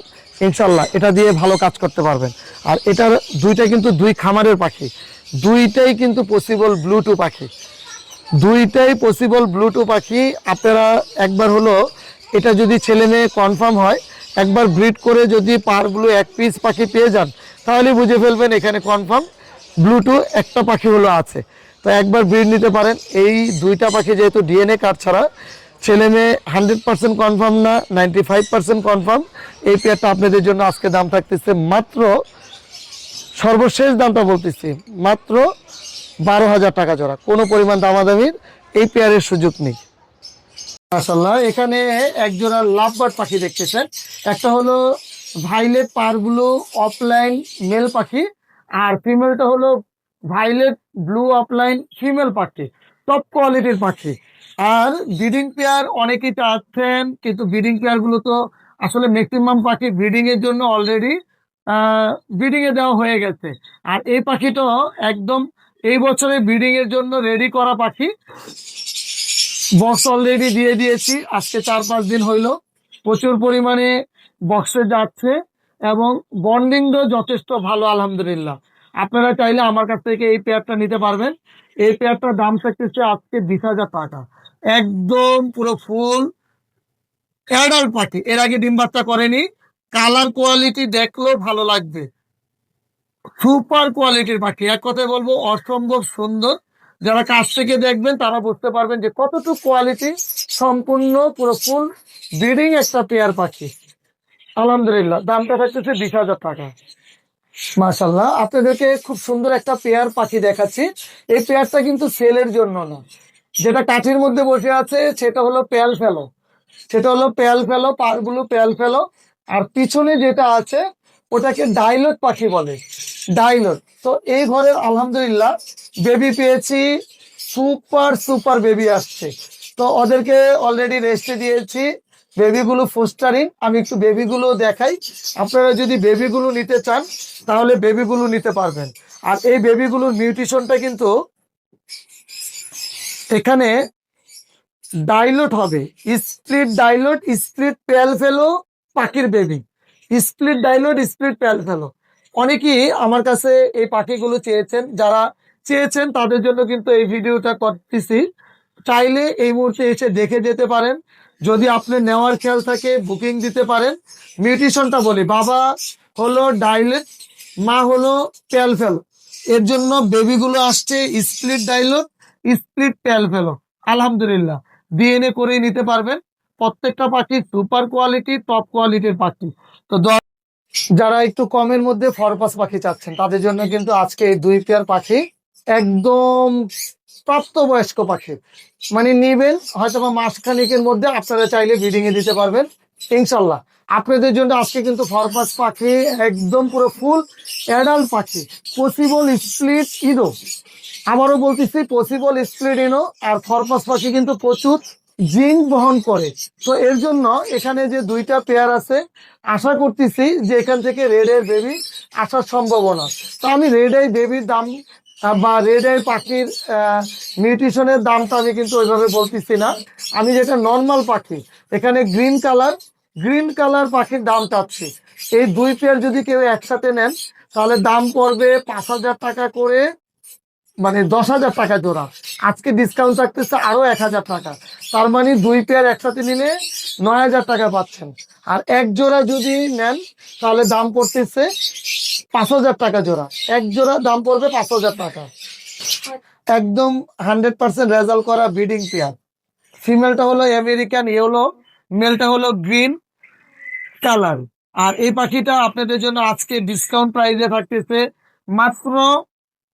ইনশাল্লাহ এটা দিয়ে ভালো কাজ করতে পারবেন। আর এটার দুইটা কিন্তু দুই খামারের পাখি, দুইটাই কিন্তু পসিবল ব্লুটুথ পাখি, দুইটাই পসিবল ব্লুটুথ পাখি। আপনারা একবার হলো এটা যদি ছেলে মেয়ে কনফার্ম হয়, একবার ব্রিড করে যদি পার ব্লু এক পিস পাখি পেয়ে যান তাহলে বুঝে ফেলবেন এখানে কনফার্ম ব্লুটুথ একটা পাখি হলো আছে। তো একবার ব্রিড নিতে পারেন। এই দুইটা পাখি যেহেতু ডিএনএ কার্ড ছাড়া ছেলে মেয়ে 100% কনফার্ম না, 95% কনফার্ম। এই পেয়ারটা আপনাদের জন্য আজকে দাম থাকতেছে মাত্র, সর্বশেষ দামটা বলতেছি, মাত্র 12,000 টাকা জোড়া, কোনো পরিমাণ দামাদামির এই পেয়ারের সুযোগ নেই। মাশাআল্লাহ, এখানে এক জোড়া লাভবার্ড পাখি দেখতেছেন, একটা হলো ভাইলেট পারব্লু অফলাইন মেল পাখি, আর ফিমেলটা হলো ভাইলেট ব্লু অফলাইন ফিমেল পাখি, টপ কোয়ালিটির পাখি। আর ব্রিডিং পেয়ার অনেকেই চাচ্ছেন, কিন্তু ব্রিডিং পেয়ারগুলো তো আসলে ম্যাক্সিমাম পাখি ব্রিডিং এর জন্য অলরেডি ব্রিডিং এ দেওয়া হয়ে গেছে। আর এই পাখিটা একদম এই বছরে ব্রিডিং এর জন্য রেডি করা পাখি, বক্স অলরেডি দিয়ে দিয়েছি, আজকে 4-5 দিন হইলো, প্রচুর পরিমাণে বক্সে যাচ্ছে এবং বন্ডিংও যথেষ্ট ভালো আলহামদুলিল্লাহ। আপনারা চাইলে আমার কাছ থেকে এই পেয়ারটা নিতে পারবেন। এই পেয়ারটার দাম থাকতেছে আজকে 20,000 টাকা, একদম পুরো ফুল অ্যাডাল্ট পাখি, এর আগে ডিম বাচ্চা করেনি, কালার কোয়ালিটি দেখলেও ভালো লাগবে, সুপার কোয়ালিটির পাখি, এক কথায় বলবো অসম্ভব সুন্দর। যারা কাছ থেকে দেখবেন তারা বুঝতে পারবেন যে কতটুকু কোয়ালিটি, সম্পূর্ণ পুরো ফুল ব্রিডিং একটা পেয়ার পাখি আলহামদুলিল্লাহ। দামটা থাকতেছে 20,000 টাকা। মাশাল্লাহ, আপনাদেরকে খুব সুন্দর একটা পেয়ার পাখি দেখাচ্ছি। এই পেয়ারটা কিন্তু সেলের জন্য না, যেটা কাঠির মধ্যে বসে আছে সেটা হলো পেয়াল ফেলো, সেটা হলো পেয়াল ফেলো, পারগুলো পেয়াল ফেলো। আর পিছনে যেটা আছে ওটাকে ডাইলট পাখি বলে, ডাইলট। তো এই ঘরের আলহামদুলিল্লাহ বেবি পেয়েছি, সুপার সুপার বেবি আসছে। তো ওদেরকে অলরেডি রেস্টে দিয়েছি, বেবিগুলো ফুস্টারিং। আমি একটু বেবিগুলো দেখাই, আপনারা যদি বেবিগুলো নিতে চান তাহলে বেবিগুলো নিতে পারবেন। আর এই বেবিগুলোর নিউট্রিশনটা কিন্তু এখানে ডাইলট হবে, স্প্লিট ডাইলট, স্প্লিট পেল ফেলো পাখির বেবি, স্প্লিট ডাইলট, স্প্লিট পেল ফেলো। অনেকেই আমার কাছে এই পাখিগুলো চেয়েছেন, যারা চেয়েছেন তাদের জন্য কিন্তু এই ভিডিওটা করতেছি। চাইলে এই মুহূর্তে এসে দেখে যেতে পারেন, যদি আপনি নেওয়ার খেয়াল থাকে বুকিং দিতে পারেন। নিউট্রিশনটা বলি, বাবা হলো ডাইলেট, মা হলো পেল ফেলো, এর জন্য বেবিগুলো আসছে স্প্লিট ডাইলট, স্প্লিট পেল ফেলো। আলহামদুলিল্লাহ ডিএনএ করেই নিতে পারবেন। প্রত্যেকটা পাখি সুপার কোয়ালিটি, টপ কোয়ালিটির পাখি। তো যারা একটু কমের মধ্যে ফরপাস পাখি চাচ্ছেন তাদের জন্য কিন্তু আজকে এই দুই পেয়ার পাখি একদম প্রাপ্তবয়স্ক পাখি, মানে নিবেন হয়তো বা মাসখানেকের মধ্যে আপনারা চাইলে ব্রিডিং এ দিতে পারবেন ইনশাল্লাহ। আপনাদের জন্য আজকে কিন্তু ফরপাস পাখি একদম পুরো ফুল অ্যাডাল্ট পাখি, পসিবল স্প্লিট ইনো। আবারও বলতেছি, পসিবল স্প্লিট ইনো। আর ফরপাস পাখি কিন্তু প্রচুর জিঙ্ক বহন করে। তো এর জন্য এখানে যে দুইটা পেয়ার আছে, আশা করতেছি যে এখান থেকে রেড এর বেবি আসার সম্ভাবনা। তো আমি রেড আই বেবির দাম বা রেড আই পাখির নিউট্রিশনের দামটা আমি কিন্তু ওইভাবে বলতেছি না। আমি যেটা নর্মাল পাখি, এখানে গ্রিন কালার পাখির দাম চাচ্ছি। এই দুই পেয়ার যদি কেউ একসাথে নেন তাহলে দাম পড়বে 5,000 টাকা করে, মানে 10,000 টাকা জোড়া। আজকে ডিসকাউন্ট থাকতেছে আরো 1,000 টাকা, তার মানে দুই পেয়ার একসাথে নিলে 9,000 টাকা পাচ্ছেন। আর এক জোড়া যদি নেন তাহলে দাম পড়তেছে 5,000 টাকা জোড়া, এক জোড়া দাম পড়বে 5,000 টাকা। একদম 100% রেজাল্ট করা ব্রিডিং পেয়ার। ফিমেলটা হলো আমেরিকান ইয়েলো, মেলটা হলো গ্রিন কালার। আর এই পাখিটা আপনাদের জন্য আজকে ডিসকাউন্ট প্রাইসে থাকতেছে মাত্র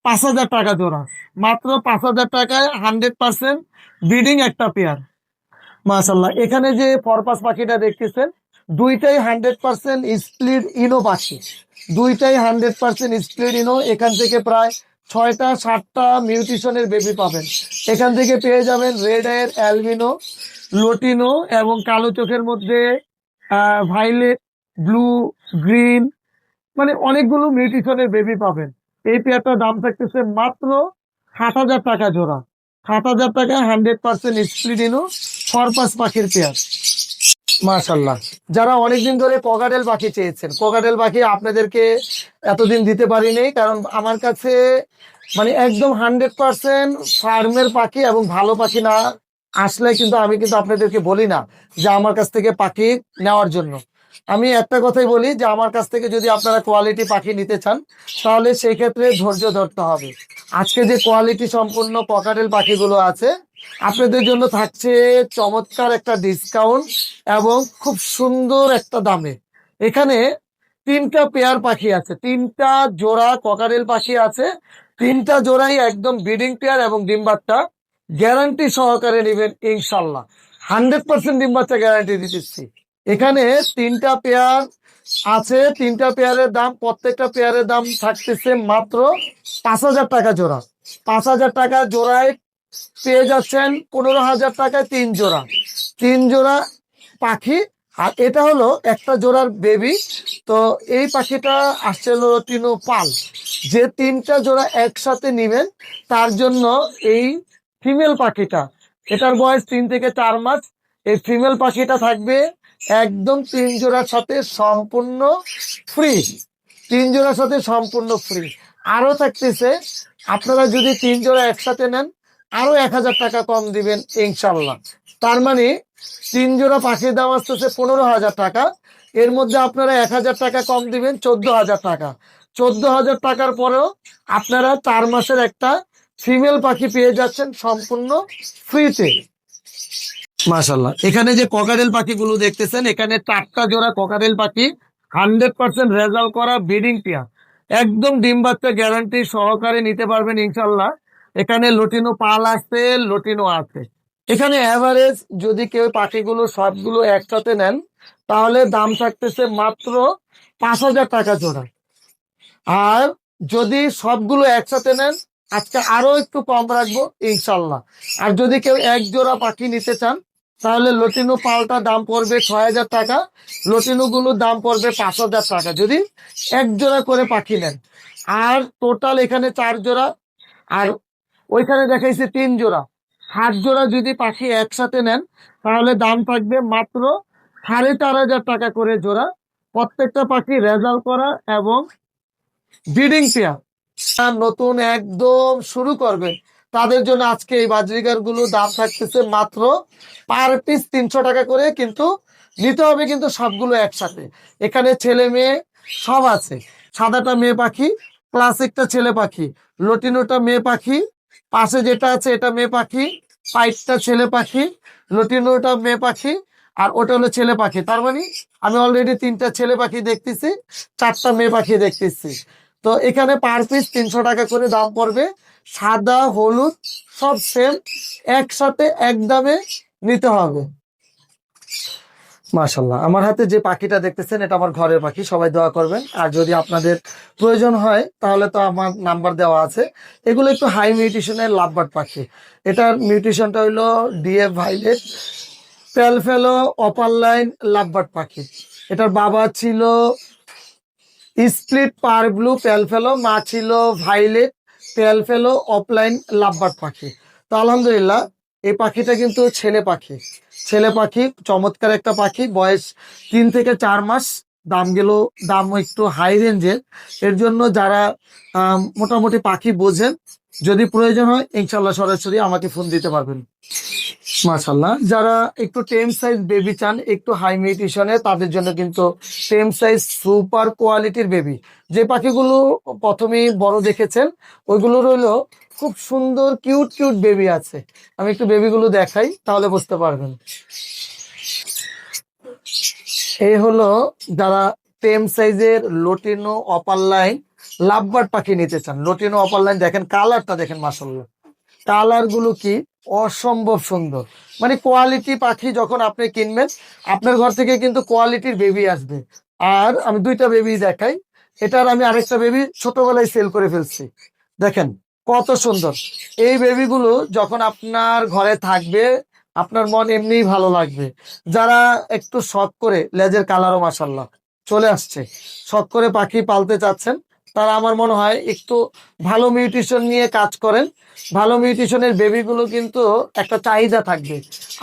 5,000 টাকা জোড়া, মাত্র 5,000 টাকায় 100% ব্রিডিং একটা পেয়ার। মাশাল্লাহ, এখানে যে পরপাস পাখিটা দেখতেছেন দুইটাই 100% স্প্লিট ইনো পাখি, দুইটাই 100% স্প্লিট ইনো। এখান থেকে প্রায় 6টা 7টা মিউটেশনের বেবি পাবেন। এখান থেকে পেয়ে যাবেন রেড এর অ্যালবিনো, লোটিনো এবং কালো চোখের মধ্যে ভাইলেট, ব্লু, গ্রিন, মানে অনেকগুলো মিউটেশনের বেবি পাবেন। এই পেয়ারটার দাম থাকতেছে মাত্র 7,000 টাকা জোড়া, 7,000 টাকা 100% স্প্লিডিনো ফরপাস পাখির পেয়ার। মাশাল্লাহ, যারা অনেকদিন ধরে ককাটেল পাখি চেয়েছেন, ককাটেল পাখি আপনাদেরকে এতদিন দিতে পারিনি, কারণ আমার কাছে মানে একদম 100% ফার্মের পাখি এবং ভালো পাখি না আসলে কিন্তু আমি কিন্তু আপনাদেরকে বলি না যে আমার কাছ থেকে পাখি নেওয়ার জন্য। আমি একটা কথাই বলি যে আমার কাছ থেকে যদি আপনারা কোয়ালিটি পাখি নিতে চান তাহলে সেই ক্ষেত্রে ধৈর্য ধরতে হবে। আজকে যে কোয়ালিটি সম্পূর্ণ ককাটেল পাখিগুলো আছে আপনাদের জন্য থাকছে চমৎকার একটা ডিসকাউন্ট এবং খুব সুন্দর একটা দামে। এখানে 3টা পেয়ার পাখি আছে, 3টা জোড়া ককাটেল পাখি আছে, 3টা জোড়াই একদম ব্রিডিং পেয়ার এবং ডিম বাচ্চা গ্যারান্টি সহকারে নেবেন ইনশাল্লাহ। 100% ডিম বাচ্চা গ্যারান্টি দিতেছি। এখানে 3টা পেয়ার আছে, 3টা পেয়ারের দাম, প্রত্যেকটা পেয়ারের দাম থাকতেছে মাত্র 5,000 টাকা জোড়া। 5,000 টাকা জোড়ায় পেয়ে যাচ্ছেন 15,000 টাকায় 3 জোড়া, 3 জোড়া পাখি। আর এটা হলো একটা জোড়ার বেবি। তো এই পাখিটা আসছে লোটিনো পাল। যে 3টা জোড়া একসাথে নিবেন তার জন্য এই ফিমেল পাখিটা, এটার বয়স 3 থেকে 4 মাস। এই ফিমেল পাখিটা থাকবে একদম 3 জোড়ার সাথে সম্পূর্ণ ফ্রি, 3 জোড়ার সাথে সম্পূর্ণ ফ্রি। আরো থাকতেছে, আপনারা যদি 3 জোড়া একসাথে নেন আরো 1,000 টাকা কম দিবেন ইনশাল্লাহ। তার মানে 3 জোড়া পাখির দাম আসতেছে 15,000 টাকা, এর মধ্যে আপনারা 1,000 টাকা কম দিবেন 14,000 টাকা। 14,000 টাকার পরেও আপনারা 4 মাসের একটা ফিমেল পাখি পেয়ে যাচ্ছেন সম্পূর্ণ ফ্রিতে। মাশাল্লাহ, এখানে যে ককাটেল পাখিগুলো দেখতেছেন এখানে 4টা জোড়া ককাটেল পাখি 100% রেজাল্ট করা ব্রিডিং পেয়ার, একদম ডিম বাচ্চা গ্যারান্টি সহকারে নিতে পারবেন ইনশাল্লাহ। এখানে লোটিনো পাল আছে, লোটিনো আছে। এখানে অ্যাভারেজ যদি কেউ পাখিগুলো সবগুলো একসাথে নেন তাহলে দাম থাকতেছে মাত্র 5,000 টাকা জোড়া। আর যদি সবগুলো একসাথে নেন আজকে আরো একটু কম রাখবো ইনশাল্লাহ। আর যদি কেউ এক জোড়া পাখি নিতে চান তাহলে লটিনো পালটা দাম পড়বে 6,000 টাকা, লটিনো গুলোর দাম পড়বে 5,000 টাকা যদি এক জোড়া করে পাখি নেন। আর টোটাল এখানে 4 জোড়া, আর ওইখানে দেখাইছে 3 জোড়া, 7 জোড়া যদি পাখি একসাথে নেন তাহলে দাম থাকবে মাত্র 4,500 টাকা করে জোড়া। প্রত্যেকটা পাখি রেজাল্ট করা এবং ব্রিডিং পেয়ার। নতুন একদম শুরু করবেন তাদের জন্য আজকে এই বাজরিগার গুলো দাম থাকতেছে মাত্র পার পিস 300 টাকা করে, কিন্তু নিতে হবে কিন্তু সবগুলো একসাথে। এখানে ছেলে মেয়ে সব আছে, সাদাটা মেয়ে পাখি, ক্লাসিকটা ছেলে পাখি, লটিনোটা মেয়ে পাখি, পাশে যেটা আছে এটা মেয়ে পাখি, পাইটটা ছেলে পাখি, লটিনোটা মেয়ে পাখি, আর ওটা হলো ছেলে পাখি। তার মানে আমি অলরেডি 3টা ছেলে পাখি দেখতেছি, 4টা মেয়ে পাখি দেখতেছি। তো এখানে পার পিস 300 টাকা করে দাম পড়বে। সাদা হলুদ সব সেম, একসাথে এক দামে নিতে হবে। মাশাল্লাহ, আমার হাতে যে পাখিটা দেখতেছেন এটা আমার ঘরের পাখি, সবাই দোয়া করবেন। আর যদি আপনাদের প্রয়োজন হয় তাহলে তো আমার নাম্বার দেওয়া আছে। এগুলো একটু হাই মিউটেশনের লাভবার্ড পাখি। এটার মিউটেশনটা হইলো DF violate প্যালফেলো upper line lovebird পাখি। এটার বাবা ছিল স্প্লিট পার ব্লু প্যালফেলো, মা ছিল ভাইলেট প্যালফেলো অফলাইন লাভবার্ড পাখি। তো আলহামদুলিল্লাহ এই পাখিটা কিন্তু ছেলে পাখি, ছেলে পাখি চমৎকার একটা পাখি, বয়স 3 থেকে 4 মাস। দাম একটু হাই রেঞ্জের। এর জন্য যারা মোটামুটি পাখি বোঝেন, যদি প্রয়োজন হয় ইনশাল্লাহ সরাসরি আমাকে ফোন দিতে পারবেন। মাশাল্লাহ, যারা একটু টেম সাইজ বেবি চান একটু হাই মিউটেশনে, তাদের জন্য কিন্তু টেম সাইজ সুপার কোয়ালিটির বেবি, যে পাখিগুলো প্রথমেই বড় দেখেছেন ওইগুলোর হলো খুব সুন্দর কিউট কিউট বেবি আছে। আমি একটু বেবিগুলো দেখাই তাহলে বুঝতে পারবেন। এই হলো যারা টেম সাইজের লটিনো অপার লাইন লাভবার্ড পাখি নিতে চান। লটিনো অপার লাইন দেখেন, কালারটা দেখেন, মাশাল্লাহ কালার গুলো কি অসম্ভব সুন্দর। মানে কোয়ালিটি পাখি যখন আপনি কিনবেন আপনার ঘর থেকে কিন্তু কোয়ালিটির বেবি আসবে। আর আমি 2টা বেবি দেখাই। এটার আমি আরেকটা বেবি ছোটবেলায় সেল করে ফেলছি, দেখেন কত সুন্দর। এই বেবিগুলো যখন আপনার ঘরে থাকবে আপনার মন এমনিই ভালো লাগবে। যারা একটু শখ করে, লেজের কালারও মাশাল্লাহ চলে আসছে, শখ করে পাখি পালতে চাচ্ছেন, তারা আমার মনে হয় একটু ভালো মিউটেশন নিয়ে কাজ করেন। ভালো মিউটেশনের বেবিগুলো কিন্তু একটা চাহিদা থাকবে।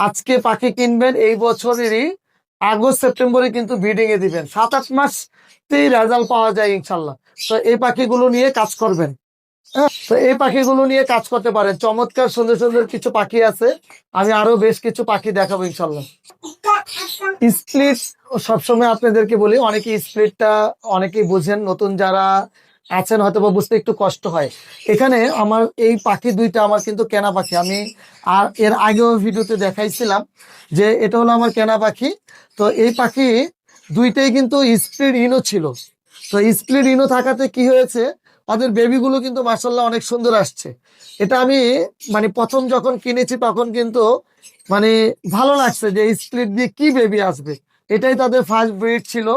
আজকে পাখি কিনবেন, এই বছরেরই আগস্ট সেপ্টেম্বরে কিন্তু ব্রিডিং এ দিবেন, 7-8 মাসতেই রেজাল্ট পাওয়া যায় ইনশাল্লাহ। তো এই পাখিগুলো নিয়ে কাজ করবেন। হ্যাঁ, তো এই পাখিগুলো নিয়ে কাজ করতে পারেন। চমৎকার সুন্দর সুন্দর কিছু পাখি আছে, আমি আরো বেশ কিছু পাখি দেখাবো ইনশাল্লাহ। স্প্লিট সবসময় আপনাদেরকে বলি, অনেকে স্প্লিটটা অনেকেই বুঝেন, নতুন যারা আছেন হয়তো বা বুঝতে একটু কষ্ট হয়। এখানে আমার এই পাখি 2টা আমার কিন্তু কেনা পাখি, আমি আর এর আগেও ভিডিওতে দেখাইছিলাম যে এটা হলো আমার কেনা পাখি। তো এই পাখি 2টাই কিন্তু স্প্লিট ইনো ছিল। তো স্প্লিট ইনো থাকাতে কি হয়েছে, ওদের বেবিগুলো কিন্তু মার্শাল্লাহ অনেক সুন্দর আসছে। এটা আমি মানে প্রথম যখন কিনেছি তখন কিন্তু মানে ভালো লাগছে যে স্প্লিট দিয়ে কি বেবি আসবে, এটাই তাদের ফার্স্ট ব্রিড ছিল।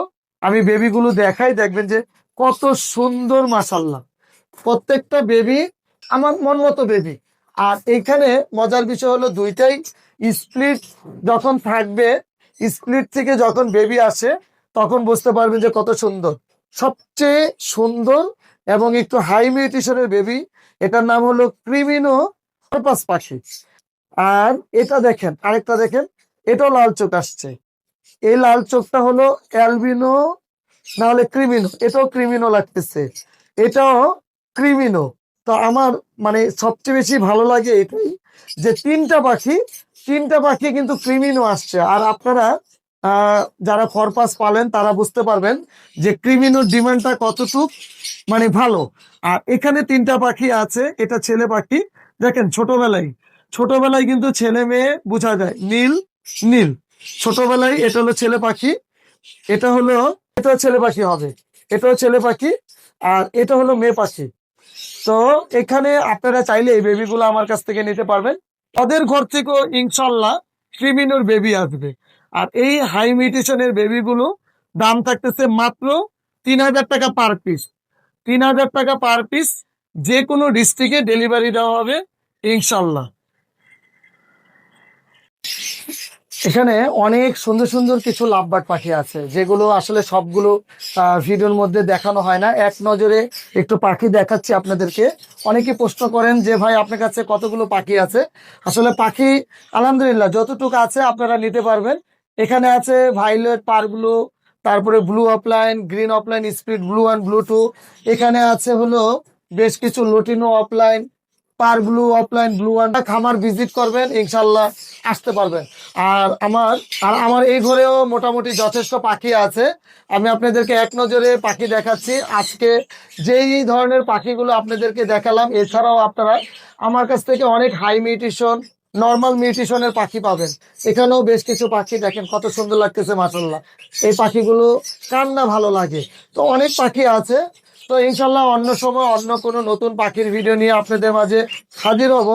আমি বেবিগুলো দেখাই, দেখবেন যে কত সুন্দর মাশাল্লাহ, প্রত্যেকটা বেবি আমার মন মতো বেবি। আর এইখানে মজার বিষয় হলো 2টাই স্প্লিট যখন থাকবে, স্প্লিট থেকে যখন বেবি আসে তখন বুঝতে পারবেন যে কত সুন্দর। সবচেয়ে সুন্দর এবং একটু হাই মিউটেশনের বেবি, এটার নাম হলো ক্রিমিনো পারপাস পাখি। আর এটা দেখেন, আরেকটা দেখেন, এটাও লাল চোখ আসছে। এই লাল চোখটা হলো অ্যালবিনো না হলে ক্রিমিনো, এটাও ক্রিমিনো লাগতেছে, এটাও ক্রিমিনো। তো আমার মানে সবচেয়ে বেশি ভালো লাগে এটাই যে 3টা পাখি কিন্তু ক্রিমিনো আসছে। আর আপনারা যারা খরপাস পালেন তারা বুঝতে পারবেন যে ক্রিমিনোর ডিমান্ডটা কতটুক মানে ভালো। আর এখানে 3টা পাখি আছে, এটা ছেলে পাখি। দেখেন ছোটবেলায় কিন্তু ছেলে মেয়ে বোঝা যায়, নীল নীল ছোটবেলায়। এটা হলো ছেলে পাখি, এটাও ছেলে পাখি হবে, এটাও ছেলে পাখি, আর এটা হলো মেয়ে পাখি। তো এখানে আপনারা চাইলে এই বেবিগুলো আমার কাছ থেকে নিতে পারবেন। ওদের ঘর থেকেও ইনশাল্লাহ ক্রিমিনোর বেবি আসবে। আর এই হাই মিউটেশনের বেবিগুলো দাম থাকতেছে মাত্র 3,000 টাকা পার পিস। 3,000 টাকা পার পিস, যে কোনো ডিস্ট্রিক্টে ডেলিভারি দেওয়া হবে ইনশাল্লাহ। এখানে অনেক সুন্দর সুন্দর কিছু লাভবার্ড পাখি আছে, যেগুলো আসলে সবগুলো ভিডিওর মধ্যে দেখানো হয় না। এক নজরে একটু পাখি দেখাচ্ছি আপনাদেরকে। অনেকে প্রশ্ন করেন যে ভাই আপনার কাছে কতগুলো পাখি আছে। আসলে পাখি আলহামদুলিল্লাহ যতটুকু আছে আপনারা নিতে পারবেন। এখানে আছে ভাইলেট পারগুলো, তারপরে blue opaline, green opaline, speed blue and blue two. এখানে আছে হলো বেশ কিছু লুটিনো অফলাইন, পার ব্লু অফলাইন, ব্লু ওয়ান। খামার ভিজিট করবেন ইনশাল্লাহ আসতে পারবেন। আর আমার এই ঘরেও মোটামুটি যথেষ্ট পাখি আছে। আমি আপনাদেরকে এক নজরে পাখি দেখাচ্ছি আজকে। যেই ধরনের পাখিগুলো আপনাদেরকে দেখালাম, এছাড়াও আপনারা আমার কাছ থেকে অনেক হাই মিউটেশন, নর্মাল মিউটেশনের পাখি পাবেন। এখানেও বেশ কিছু পাখি দেখেন কত সুন্দর লাগতেছে মাশাআল্লাহ। এই পাখিগুলো কার না ভালো লাগে। তো অনেক পাখি আছে। তো ইনশাল্লাহ অন্য সময় অন্য কোনো নতুন পাখির ভিডিও নিয়ে আপনাদের মাঝে হাজির হব।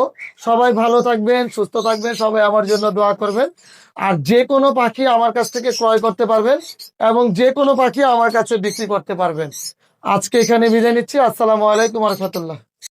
সবাই ভালো থাকবেন, সুস্থ থাকবেন, সবাই আমার জন্য দোয়া করবেন। আর যে কোনো পাখি আমার কাছ থেকে ক্রয় করতে পারবেন এবং যে কোনো পাখি আমার কাছে বিক্রি করতে পারবেন। আজকে এখানে বিদায় নিচ্ছি। আসসালামু আলাইকুম ওয়া রাহমাতুল্লাহ।